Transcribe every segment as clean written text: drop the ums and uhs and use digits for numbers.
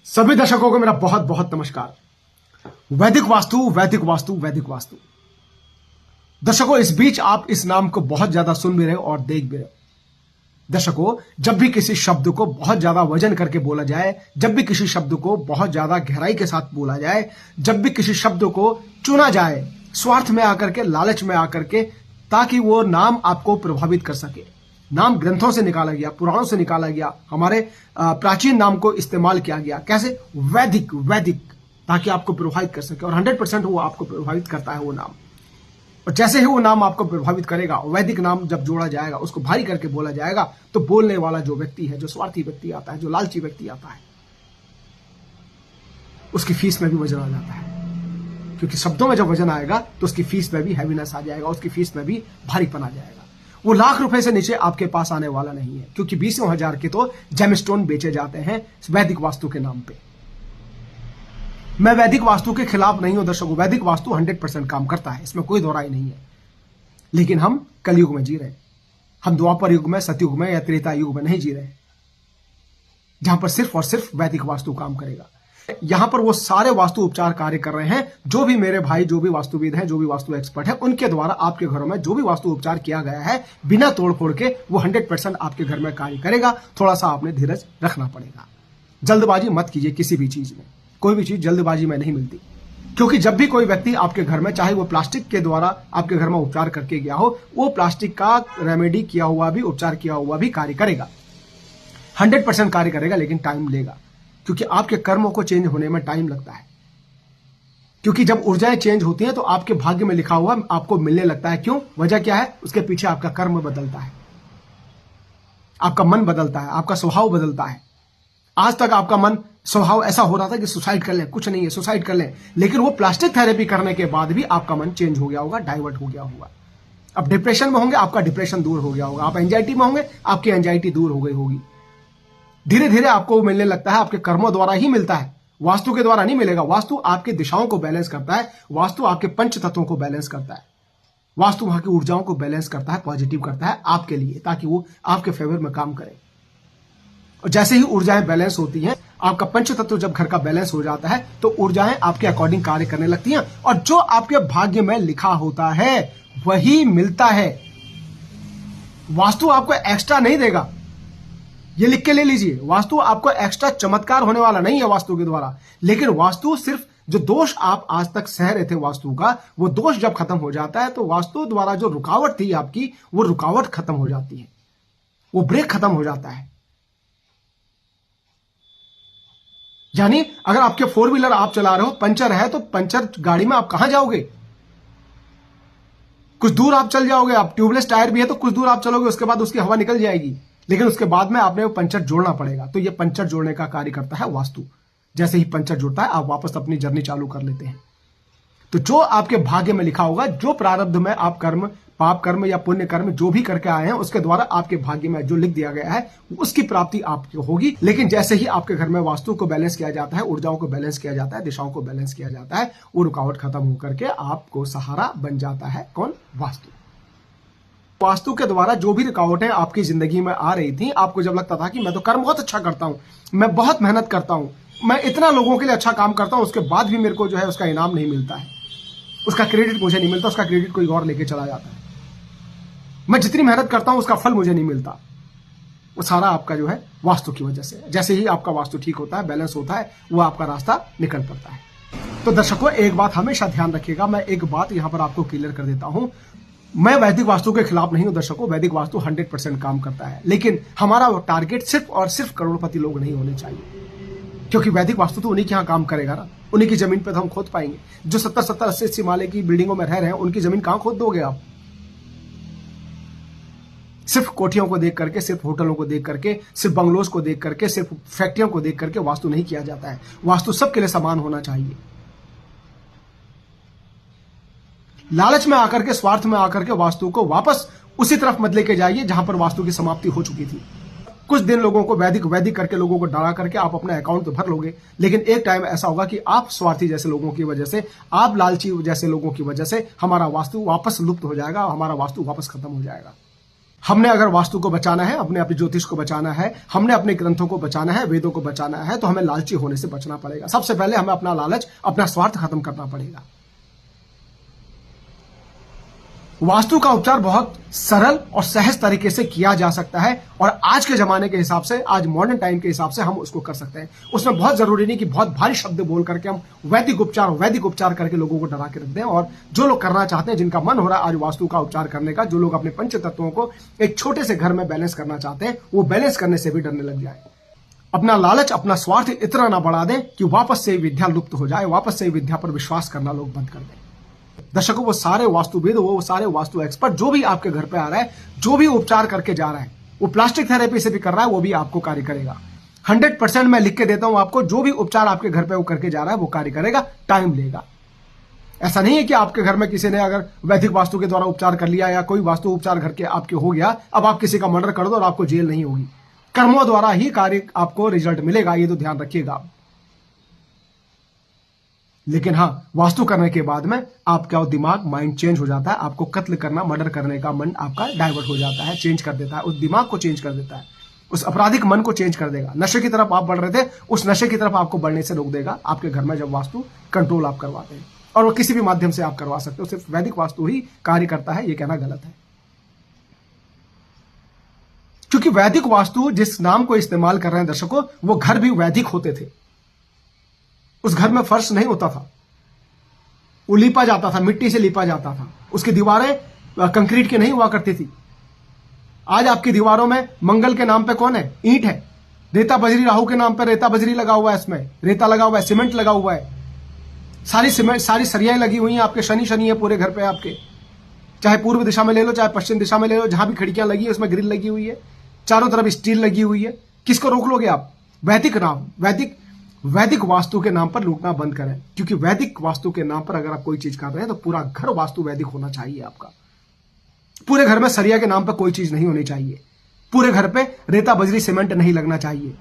सभी दर्शकों को मेरा बहुत बहुत नमस्कार। वैदिक वास्तु, वैदिक वास्तु, वैदिक वास्तु। दर्शकों, इस बीच आप इस नाम को बहुत ज्यादा सुन भी रहे हो और देख भी रहे हो। दर्शकों, जब भी किसी शब्द को बहुत ज्यादा वजन करके बोला जाए, जब भी किसी शब्द को बहुत ज्यादा गहराई के साथ बोला जाए, जब भी किसी शब्द को चुना जाए स्वार्थ में आकर के, लालच में आकर के, ताकि वो नाम आपको प्रभावित कर सके। नाम ग्रंथों से निकाला गया, पुराणों से निकाला गया, हमारे प्राचीन नाम को इस्तेमाल किया गया। कैसे? वैदिक, वैदिक, ताकि आपको प्रभावित कर सके। और 100% वो आपको प्रभावित करता है वो नाम। और जैसे ही वो नाम आपको प्रभावित करेगा, वैदिक नाम जब जोड़ा जाएगा, उसको भारी करके बोला जाएगा, तो बोलने वाला जो व्यक्ति है, जो स्वार्थी व्यक्ति आता है, जो लालची व्यक्ति आता है, उसकी फीस में भी वजन आ जाता है। क्योंकि शब्दों में जब वजन आएगा तो उसकी फीस में भी हैवीनेस आ जाएगा, उसकी फीस में भी भारीपन आ जाएगा। वो लाख रुपए से नीचे आपके पास आने वाला नहीं है, क्योंकि 20,000 के तो जेमस्टोन बेचे जाते हैं वैदिक वास्तु के नाम पे। मैं वैदिक वास्तु के खिलाफ नहीं हूं दर्शकों। वैदिक वास्तु 100% काम करता है, इसमें कोई दोहराई नहीं है। लेकिन हम कलयुग में जी रहे हैं। हम द्वापर युग में, सतयुग में या त्रेता युग में नहीं जी रहे, जहां पर सिर्फ और सिर्फ वैदिक वास्तु काम करेगा। यहां पर वो सारे वास्तु उपचार कार्य कर रहे हैं, जो भी मेरे भाई, जो भी वास्तुविद हैं, जो भी वास्तु एक्सपर्ट हैं, उनके द्वारा आपके घरों में जो भी वास्तु उपचार किया गया है, बिना तोड़फोड़ के, वो 100% आपके घर में कार्य करेगा। थोड़ा सा आपने धीरज रखना पड़ेगा। जल्दबाजी मत कीजिए किसी भी चीज में। कोई भी चीज जल्दबाजी में नहीं मिलती, क्योंकि जब भी कोई व्यक्ति आपके घर में, चाहे वो प्लास्टिक के द्वारा आपके घर में उपचार करके गया हो, वो प्लास्टिक का रेमेडी किया हुआ भी, उपचार किया हुआ भी कार्य करेगा, 100% कार्य करेगा, लेकिन टाइम लेगा। क्योंकि आपके कर्मों को चेंज होने में टाइम लगता है। क्योंकि जब ऊर्जाएं चेंज होती हैं तो आपके भाग्य में लिखा हुआ आपको मिलने लगता है। क्यों? वजह क्या है? उसके पीछे आपका कर्म बदलता है, आपका मन बदलता है, आपका स्वभाव बदलता है। आज तक आपका मन, स्वभाव ऐसा हो रहा था कि सुसाइड कर लें, कुछ नहीं है, सुसाइड कर लें, लेकिन वो प्लास्टिक थेरेपी करने के बाद भी आपका मन चेंज हो गया होगा, डाइवर्ट हो गया होगा। अब डिप्रेशन में होंगे, आपका डिप्रेशन दूर हो गया होगा। आप एंजाइटी में होंगे, आपकी एंजाइटी दूर हो गई होगी। धीरे धीरे आपको मिलने लगता है, आपके कर्मों द्वारा ही मिलता है, वास्तु के द्वारा नहीं मिलेगा। वास्तु आपकी दिशाओं को बैलेंस करता है, वास्तु आपके पंच तत्वों को बैलेंस करता है, वास्तु वहां की ऊर्जाओं को बैलेंस करता है, पॉजिटिव करता है आपके लिए, ताकि वो आपके फेवर में काम करे। और जैसे ही ऊर्जाएं बैलेंस होती हैं, आपका पंच तत्व जब घर का बैलेंस हो जाता है, तो ऊर्जाएं आपके अकॉर्डिंग कार्य करने लगती हैं, और जो आपके भाग्य में लिखा होता है वही मिलता है। वास्तु आपको एक्स्ट्रा नहीं देगा, ये लिख के ले लीजिए। वास्तु आपको एक्स्ट्रा चमत्कार होने वाला नहीं है वास्तु के द्वारा, लेकिन वास्तु सिर्फ जो दोष आप आज तक सह रहे थे वास्तु का, वो दोष जब खत्म हो जाता है, तो वास्तु द्वारा जो रुकावट थी आपकी, वो रुकावट खत्म हो जाती है, वो ब्रेक खत्म हो जाता है। यानी अगर आपके 4 व्हीलर आप चला रहे हो, पंचर है, तो पंचर गाड़ी में आप कहां जाओगे? कुछ दूर आप चल जाओगे। आप ट्यूबलेस टायर भी है तो कुछ दूर आप चलोगे, उसके बाद उसकी हवा निकल जाएगी, लेकिन उसके बाद में आपने वो पंचर जोड़ना पड़ेगा। तो ये पंचर जोड़ने का कार्य करता है वास्तु। जैसे ही पंचर जुड़ता है, आप वापस अपनी जर्नी चालू कर लेते हैं। तो जो आपके भाग्य में लिखा होगा, जो प्रारब्ध में आप कर्म, पाप कर्म या पुण्य कर्म जो भी करके आए हैं, उसके द्वारा आपके भाग्य में जो लिख दिया गया है, उसकी प्राप्ति आपको होगी। लेकिन जैसे ही आपके घर में वास्तु को बैलेंस किया जाता है, ऊर्जाओं को बैलेंस किया जाता है, दिशाओं को बैलेंस किया जाता है, वो रुकावट खत्म होकर के आपको सहारा बन जाता है। कौन? वास्तु। वास्तु के द्वारा जो भी रुकावटें आपकी जिंदगी में आ रही थी, आपको जब लगता था कि मैं तो कर्म बहुत अच्छा करता हूं, मैं बहुत मेहनत करता हूं, मैं इतना लोगों के लिए अच्छा काम करता हूं, उसके बाद भी मेरे को जो है उसका इनाम नहीं मिलता है, उसका क्रेडिट मुझे नहीं मिलता, उसका क्रेडिट कोई और लेके चला जाता है, मैं जितनी मेहनत करता हूं उसका फल मुझे नहीं मिलता, वो सारा आपका जो है वास्तु की वजह से। जैसे ही आपका वास्तु ठीक होता है, बैलेंस होता है, वो आपका रास्ता निकल पड़ता है। तो दर्शकों, एक बात हमेशा ध्यान रखिएगा, मैं एक बात यहां पर आपको क्लियर कर देता हूं। मैं वैदिक वास्तु के खिलाफ नहीं हूं दर्शकों। वैदिक वास्तु 100% काम करता है, लेकिन हमारा टारगेट सिर्फ और सिर्फ करोड़पति लोग नहीं होने चाहिए, क्योंकि वैदिक वास्तु तो उन्हीं के यहां काम करेगा ना। उन्हीं की जमीन पे तो हम खोद पाएंगे। जो 70-70, 80-80 माले की बिल्डिंगों में रह रहे हैं, उनकी जमीन कहां खोद दोगे आप? सिर्फ कोठियों को देख करके, सिर्फ होटलों को देख करके, सिर्फ बंगलोज को देख करके, सिर्फ फैक्ट्रियों को देख करके वास्तु नहीं किया जाता है। वास्तु सबके लिए समान होना चाहिए। लालच में आकर के, स्वार्थ में आकर के वास्तु को वापस उसी तरफ मत लेके जाइए जहां पर वास्तु की समाप्ति हो चुकी थी। कुछ दिन लोगों को वैदिक वैदिक करके, लोगों को डरा करके आप अपना अकाउंट तो भर लोगे, लेकिन एक टाइम ऐसा होगा कि आप स्वार्थी जैसे लोगों की वजह से, आप लालची जैसे लोगों की वजह से हमारा वास्तु वापस लुप्त हो जाएगा, हमारा वास्तु वापस खत्म हो जाएगा। हमने अगर वास्तु को बचाना है, अपने ज्योतिष को बचाना है, हमने अपने ग्रंथों को बचाना है, वेदों को बचाना है, तो हमें लालची होने से बचना पड़ेगा। सबसे पहले हमें अपना लालच, अपना स्वार्थ खत्म करना पड़ेगा। वास्तु का उपचार बहुत सरल और सहज तरीके से किया जा सकता है और आज के जमाने के हिसाब से, आज मॉडर्न टाइम के हिसाब से हम उसको कर सकते हैं। उसमें बहुत जरूरी नहीं कि बहुत भारी शब्द बोल करके हम वैदिक उपचार करके लोगों को डरा के रख दें। और जो लोग करना चाहते हैं, जिनका मन हो रहा है आज वास्तु का उपचार करने का, जो लोग अपने पंच तत्वों को एक छोटे से घर में बैलेंस करना चाहते हैं, वो बैलेंस करने से भी डरने लग जाए। अपना लालच, अपना स्वार्थ इतना ना बढ़ा दें कि वापस से विद्या लुप्त हो जाए, वापस से विद्या पर विश्वास करना लोग बंद कर दें। दर्शकों, वो सारे वास्तुविद, वो सारे वास्तु एक्सपर्ट जो भी आपके घर पे आ रहा है, जो भी उपचार करके जा रहा है, वो प्लास्टिक थेरेपी से भी कर रहा है, वो भी आपको कार्य करेगा। 100% मैं लिख के देता हूं आपको, जो भी उपचार आपके घर पे वो करके जा रहा है वो कार्य करेगा, टाइम लेगा। ऐसा नहीं है कि आपके घर में किसी ने अगर वैदिक वास्तु के द्वारा उपचार कर लिया या कोई वास्तु उपचार घर के आपके हो गया, अब आप किसी का मर्डर कर दो और आपको जेल नहीं होगी। कर्मों द्वारा ही कार्य आपको रिजल्ट मिलेगा, ये तो ध्यान रखिएगा। लेकिन हाँ, वास्तु करने के बाद में आपका दिमाग, माइंड चेंज हो जाता है। आपको कत्ल करना, मर्डर करने का मन आपका डाइवर्ट हो जाता है, चेंज कर देता है, उस दिमाग को चेंज कर देता है, उस आपराधिक मन को चेंज कर देगा। नशे की तरफ आप बढ़ रहे थे, उस नशे की तरफ आपको बढ़ने से रोक देगा आपके घर में जब वास्तु कंट्रोल आप करवाते हैं। और वो किसी भी माध्यम से आप करवा सकते हो, सिर्फ वैदिक वास्तु ही कार्य करता है, ये कहना गलत है। क्योंकि वैदिक वास्तु जिस नाम को इस्तेमाल कर रहे हैं दर्शकों, वो घर भी वैदिक होते थे। उस घर में फर्श नहीं होता था, वो लीपा जाता था, मिट्टी से लीपा जाता था। उसकी दीवारें कंक्रीट की नहीं हुआ करती थी। आज आपकी दीवारों में मंगल के नाम पे कौन है? ईंट है। रेता बजरी, राहु के नाम पे रेता बजरी लगा हुआ है, इसमें रेता लगा हुआ है, सीमेंट लगा हुआ है, सारी सीमेंट, सारी सरियाएं लगी हुई हैं आपके। शनि है पूरे घर पे आपके, चाहे पूर्व दिशा में ले लो, चाहे पश्चिम दिशा में ले लो, जहां भी खिड़कियां लगी है उसमें ग्रिल लगी हुई है, चारों तरफ स्टील लगी हुई है। किसको रोक लोगे आप? वैदिक वास्तु के नाम पर लूटना बंद करें। क्योंकि वैदिक वास्तु के नाम पर अगर आप कोई चीज कर रहे हैं तो पूरा घर वास्तु वैदिक होना चाहिए आपका। पूरे घर में सरिया के नाम पर कोई चीज नहीं होनी चाहिए। पूरे घर पे रेता बजरी सीमेंट नहीं लगना चाहिए।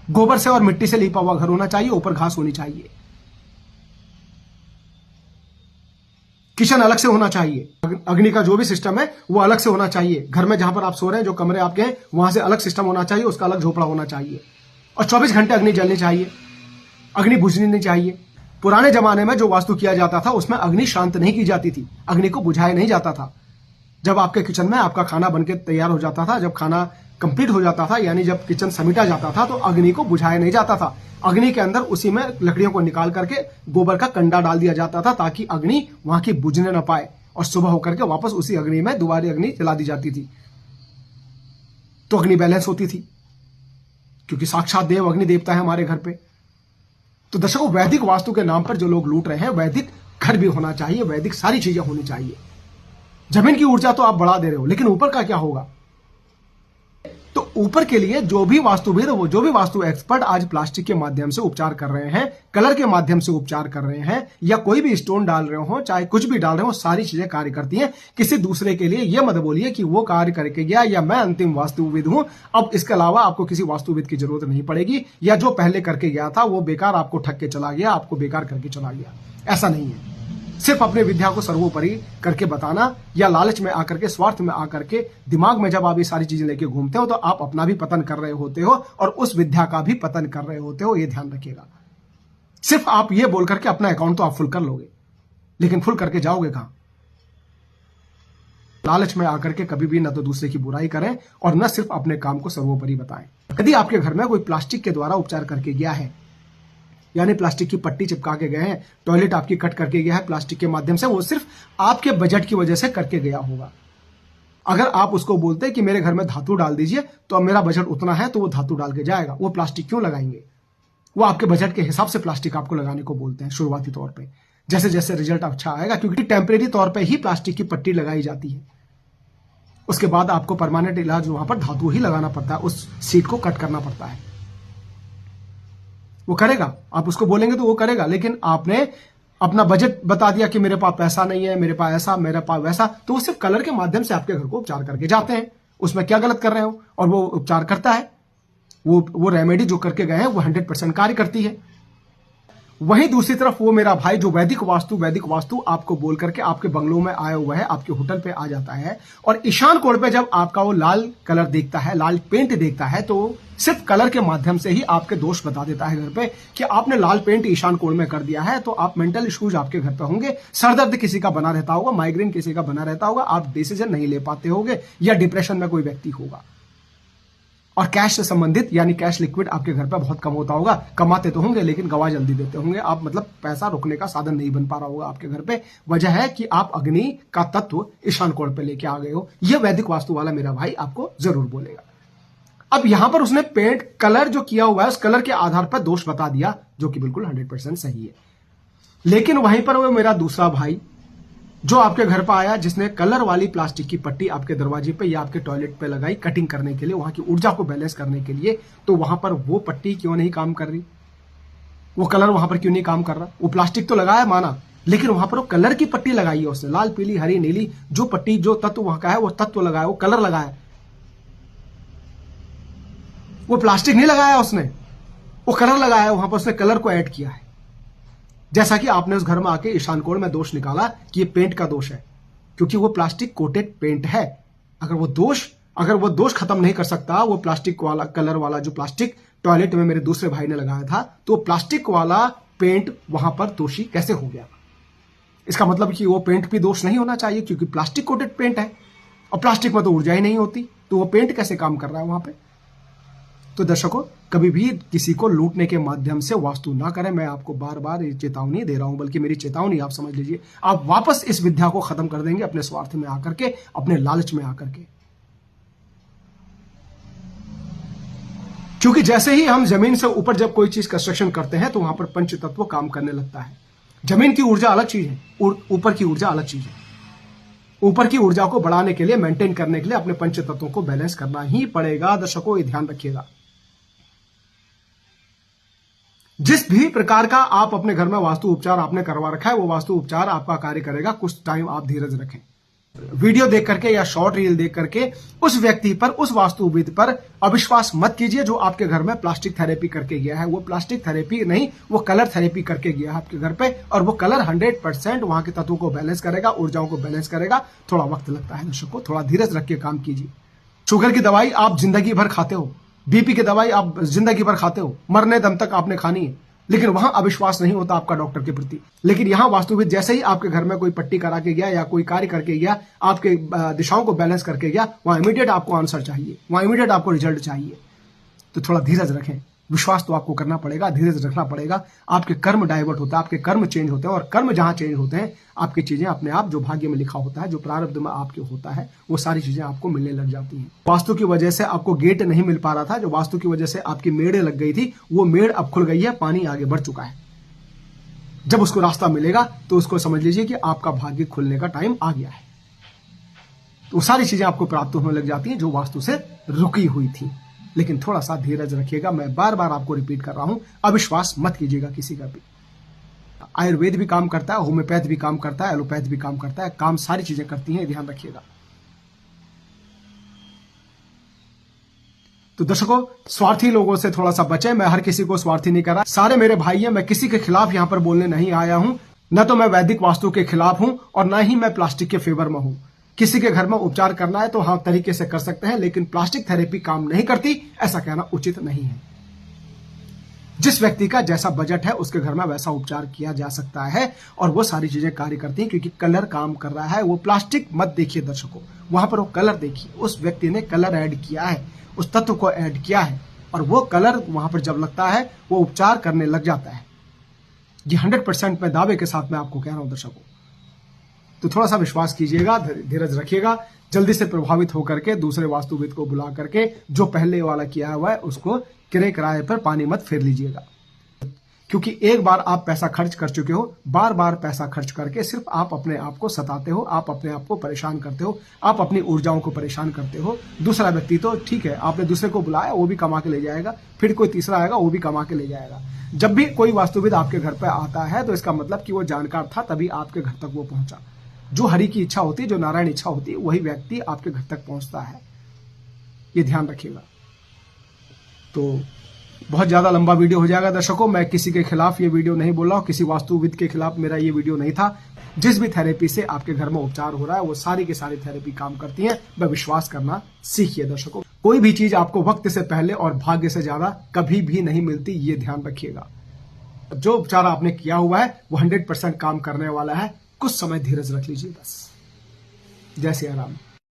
गोबर से और मिट्टी से लिपा हुआ घर होना चाहिए, ऊपर घास होनी चाहिए। किचन अलग से होना चाहिए, अग्नि का जो भी सिस्टम है वो अलग से होना चाहिए। घर में जहां पर आप सो रहे हैं, जो कमरे आपके हैं, वहां से अलग सिस्टम होना चाहिए, उसका अलग झोपड़ा होना चाहिए। और 24 घंटे अग्नि जलनी चाहिए, अग्नि बुझनी नहीं चाहिए। पुराने जमाने में जो वास्तु किया जाता था उसमें अग्नि शांत नहीं की जाती थी, अग्नि को बुझाया नहीं जाता था। जब आपके किचन में आपका खाना बनके तैयार हो जाता था, जब खाना कंप्लीट हो जाता था, यानी जब किचन समेटा जाता था, तो अग्नि को बुझाया नहीं जाता था। अग्नि के अंदर उसी में लकड़ियों को निकाल करके गोबर का कंडा डाल दिया जाता था, ताकि अग्नि वहां की बुझने न पाए, और सुबह होकर के वापस उसी अग्नि में दोबारा अग्नि जला दी जाती थी। तो अग्नि बैलेंस होती थी, क्योंकि साक्षात देव अग्नि देवता है हमारे घर पे। तो दर्शकों, वैदिक वास्तु के नाम पर जो लोग लूट रहे हैं, वैदिक घर भी होना चाहिए, वैदिक सारी चीजें होनी चाहिए। जमीन की ऊर्जा तो आप बढ़ा दे रहे हो, लेकिन ऊपर का क्या होगा? तो ऊपर के लिए जो भी वास्तुविद, वो जो भी वास्तु एक्सपर्ट आज प्लास्टिक के माध्यम से उपचार कर रहे हैं, कलर के माध्यम से उपचार कर रहे हैं, या कोई भी स्टोन डाल रहे हो, चाहे कुछ भी डाल रहे हो, सारी चीजें कार्य करती हैं। किसी दूसरे के लिए ये मत बोलिए कि वो कार्य करके गया या मैं अंतिम वास्तुविद हूं, अब इसके अलावा आपको किसी वास्तुविद की जरूरत नहीं पड़ेगी, या जो पहले करके गया था वो बेकार आपको ठग के चला गया, आपको बेकार करके चला गया। ऐसा नहीं है। सिर्फ अपने विद्या को सर्वोपरि करके बताना, या लालच में आकर के, स्वार्थ में आकर के, दिमाग में जब आप ये सारी चीजें लेके घूमते हो, तो आप अपना भी पतन कर रहे होते हो और उस विद्या का भी पतन कर रहे होते हो, ये ध्यान रखिएगा। सिर्फ आप ये बोल करके अपना अकाउंट तो आप फुल कर लोगे, लेकिन फुल करके जाओगे कहां? लालच में आकर के कभी भी न तो दूसरे की बुराई करें और न सिर्फ अपने काम को सर्वोपरि बताएं। यदि आपके घर में कोई प्लास्टिक के द्वारा उपचार करके गया है, यानी प्लास्टिक की पट्टी चिपका के गए हैं, टॉयलेट आपकी कट करके गया है प्लास्टिक के माध्यम से, वो सिर्फ आपके बजट की वजह से करके गया होगा। अगर आप उसको बोलते कि मेरे घर में धातु डाल दीजिए, तो अब मेरा बजट उतना है, तो वो धातु डाल के जाएगा। वो प्लास्टिक क्यों लगाएंगे? वो आपके बजट के हिसाब से प्लास्टिक आपको लगाने को बोलते हैं शुरुआती तौर पर। जैसे जैसे रिजल्ट अच्छा आएगा, क्योंकि टेम्परेरी तौर पर ही प्लास्टिक की पट्टी लगाई जाती है, उसके बाद आपको परमानेंट इलाज वहां पर धातु ही लगाना पड़ता है, उस सीट को कट करना पड़ता है। वो करेगा, आप उसको बोलेंगे तो वो करेगा, लेकिन आपने अपना बजट बता दिया कि मेरे पास पैसा नहीं है, मेरे पास ऐसा, मेरे पास वैसा, तो वो सिर्फ कलर के माध्यम से आपके घर को उपचार करके जाते हैं। उसमें क्या गलत कर रहे हो? और वो उपचार करता है, वो रेमेडी जो करके गए हैं वो 100% कार्य करती है। वहीं दूसरी तरफ वो मेरा भाई जो वैदिक वास्तु आपको बोल करके आपके बंगलों में आया हुआ है, आपके होटल पे आ जाता है और ईशान कोण पे जब आपका वो लाल कलर देखता है, लाल पेंट देखता है, तो सिर्फ कलर के माध्यम से ही आपके दोष बता देता है घर पे कि आपने लाल पेंट ईशान कोण में कर दिया है, तो आप मेंटल इश्यूज आपके घर पे होंगे, सरदर्द किसी का बना रहता होगा, माइग्रेन किसी का बना रहता होगा, आप डिसीजन नहीं ले पाते होंगे या डिप्रेशन में कोई व्यक्ति होगा। और कैश से संबंधित यानी कैश लिक्विड आपके घर पर बहुत कम होता होगा, कमाते तो होंगे लेकिन गवा जल्दी देते होंगे आप, मतलब पैसा रुकने का साधन नहीं बन पा रहा होगा आपके घर पे। वजह है कि आप अग्नि का तत्व ईशान कोण पे लेके आ गए हो। यह वैदिक वास्तु वाला मेरा भाई आपको जरूर बोलेगा। अब यहां पर उसने पेंट कलर जो किया हुआ है उस कलर के आधार पर दोष बता दिया, जो कि बिल्कुल 100% सही है। लेकिन वहीं पर वो मेरा दूसरा भाई जो आपके घर पर आया, जिसने कलर वाली प्लास्टिक की पट्टी आपके दरवाजे पे या आपके टॉयलेट पे लगाई कटिंग करने के लिए, वहां की ऊर्जा को बैलेंस करने के लिए, तो वहां पर वो पट्टी क्यों नहीं काम कर रही? वो कलर वहां पर क्यों नहीं काम कर रहा? वो प्लास्टिक तो लगाया माना, लेकिन वहां पर वो कलर की पट्टी लगाई है उसने, लाल पीली हरी नीली जो पट्टी जो तत्व वहां का है वो तत्व लगाया, वो कलर लगाया, वो प्लास्टिक नहीं लगाया उसने, वो कलर लगाया, वहां पर उसने कलर को ऐड किया है। जैसा कि आपने उस घर में आके ईशान कोण में दोष निकाला कि ये पेंट का दोष है, क्योंकि वो प्लास्टिक कोटेड पेंट है। अगर वो दोष खत्म नहीं कर सकता, वो प्लास्टिक वाला कलर वाला जो प्लास्टिक टॉयलेट में मेरे दूसरे भाई ने लगाया था, तो प्लास्टिक वाला पेंट वहां पर दोषी कैसे हो गया? इसका मतलब कि वो पेंट भी दोष नहीं होना चाहिए, क्योंकि प्लास्टिक कोटेड पेंट है और प्लास्टिक में तो ऊर्जा ही नहीं होती, तो वो पेंट कैसे काम कर रहा है वहां पे? तो दर्शकों, कभी भी किसी को लूटने के माध्यम से वास्तु ना करें। मैं आपको बार बार ये चेतावनी दे रहा हूं, बल्कि मेरी चेतावनी आप समझ लीजिए। आप वापस इस विद्या को खत्म कर देंगे अपने स्वार्थ में आकर के, अपने लालच में आकर के। क्योंकि जैसे ही हम जमीन से ऊपर जब कोई चीज कंस्ट्रक्शन करते हैं तो वहां पर पंच तत्व काम करने लगता है। जमीन की ऊर्जा अलग चीज है, ऊपर की ऊर्जा अलग चीज है। ऊपर की ऊर्जा को बढ़ाने के लिए, मेंटेन करने के लिए अपने पंच तत्वों को बैलेंस करना ही पड़ेगा। दर्शकों, ये ध्यान रखिएगा। जिस भी प्रकार का आप अपने घर में वास्तु उपचार आपने करवा रखा है, वो वास्तु उपचार आपका कार्य करेगा। कुछ टाइम आप धीरज रखें। वीडियो देख करके या शॉर्ट रील देख करके उस व्यक्ति पर, उस वास्तुविद पर अविश्वास मत कीजिए जो आपके घर में प्लास्टिक थेरेपी करके गया है। वो प्लास्टिक थेरेपी नहीं, वो कलर थेरेपी करके गया है आपके घर पे, और वो कलर 100% वहां के तत्वों को बैलेंस करेगा, ऊर्जाओं को बैलेंस करेगा। थोड़ा वक्त लगता है दर्शकों, थोड़ा धीरज रख के काम कीजिए। शुगर की दवाई आप जिंदगी भर खाते हो, बीपी की दवाई आप जिंदगी भर खाते हो, मरने दम तक आपने खानी है, लेकिन वहां अविश्वास नहीं होता आपका डॉक्टर के प्रति। लेकिन यहां वास्तुविद जैसे ही आपके घर में कोई पट्टी करा के गया या कोई कार्य करके गया, आपके दिशाओं को बैलेंस करके गया, वहां इमीडिएट आपको आंसर चाहिए, वहां इमीडिएट आपको रिजल्ट चाहिए। तो थोड़ा धीरज रखें, विश्वास तो आपको करना पड़ेगा, धीरज रखना पड़ेगा। आपके कर्म डाइवर्ट होता है, आपके कर्म चेंज होते हैं, और कर्म जहां चेंज होते हैं आपकी चीजें अपने आप, जो भाग्य में लिखा होता है, जो प्रारब्ध में आपके होता है, वो सारी चीजें आपको मिलने लग जाती हैं। वास्तु की वजह से आपको गेट नहीं मिल पा रहा था, जो वास्तु की वजह से आपकी मेड़ लग गई थी, वो मेड़ अब खुल गई है, पानी आगे बढ़ चुका है। जब उसको रास्ता मिलेगा तो उसको समझ लीजिए कि आपका भाग्य खुलने का टाइम आ गया है। तो सारी चीजें आपको प्राप्त होने लग जाती हैं जो वास्तु से रुकी हुई थी। लेकिन थोड़ा सा धीरज रखिएगा। मैं बार बार आपको रिपीट कर रहा हूं, अविश्वास मत कीजिएगा किसी का भी। आयुर्वेद भी काम करता है, होम्योपैथ भी काम करता है, एलोपैथ भी काम करता है, काम सारी चीजें करती हैं, ध्यान रखिएगा। तो दर्शकों, स्वार्थी लोगों से थोड़ा सा बचें। मैं हर किसी को स्वार्थी नहीं कर रहा, सारे मेरे भाई हैं, मैं किसी के खिलाफ यहां पर बोलने नहीं आया हूं। न तो मैं वैदिक वास्तु के खिलाफ हूं और ना ही मैं प्लास्टिक के फेवर में हूं। किसी के घर में उपचार करना है तो हाँ तरीके से कर सकते हैं, लेकिन प्लास्टिक थेरेपी काम नहीं करती, ऐसा कहना उचित नहीं है। जिस व्यक्ति का जैसा बजट है उसके घर में वैसा उपचार किया जा सकता है और वो सारी चीजें कार्य करती हैं, क्योंकि कलर काम कर रहा है। वो प्लास्टिक मत देखिए दर्शकों, वहां पर वो कलर देखिए। उस व्यक्ति ने कलर ऐड किया है, उस तत्व को ऐड किया है, और वो कलर वहां पर जब लगता है वो उपचार करने लग जाता है। ये 100% मैं दावे के साथ मैं आपको कह रहा हूं दर्शकों। तो थोड़ा सा विश्वास कीजिएगा, धीरज रखिएगा। जल्दी से प्रभावित होकर के दूसरे वास्तुविद को बुला करके जो पहले वाला किया हुआ है उसको किराए पर पानी मत फेर लीजिएगा, क्योंकि एक बार आप पैसा खर्च कर चुके हो। बार बार पैसा खर्च करके सिर्फ आप अपने आप को सताते हो, आप अपने आप को परेशान करते हो, आप अपनी ऊर्जाओं को परेशान करते हो। दूसरा व्यक्ति तो ठीक है, आपने दूसरे को बुलाया, वो भी कमा के ले जाएगा, फिर कोई तीसरा आएगा, वो भी कमा के ले जाएगा। जब भी कोई वास्तुविद आपके घर पर आता है तो इसका मतलब कि वो जानकार था, तभी आपके घर तक वो पहुंचा। जो हरि की इच्छा होती है, जो नारायण इच्छा होती है, वही व्यक्ति आपके घर तक पहुंचता है। ये ध्यान रखिएगा। तो बहुत ज्यादा लंबा वीडियो हो जाएगा दर्शकों। मैं किसी के खिलाफ ये वीडियो नहीं बोल रहा हूँ, किसी वास्तुविद के खिलाफ मेरा ये वीडियो नहीं था। जिस भी थेरेपी से आपके घर में उपचार हो रहा है वो सारी की सारी थेरेपी काम करती है। मैं विश्वास करना सीखिए दर्शकों। कोई भी चीज आपको वक्त से पहले और भाग्य से ज्यादा कभी भी नहीं मिलती, ये ध्यान रखिएगा। जो उपचार आपने किया हुआ है वो 100% काम करने वाला है। कुछ समय धीरज रख लीजिए बस। जय सिया राम।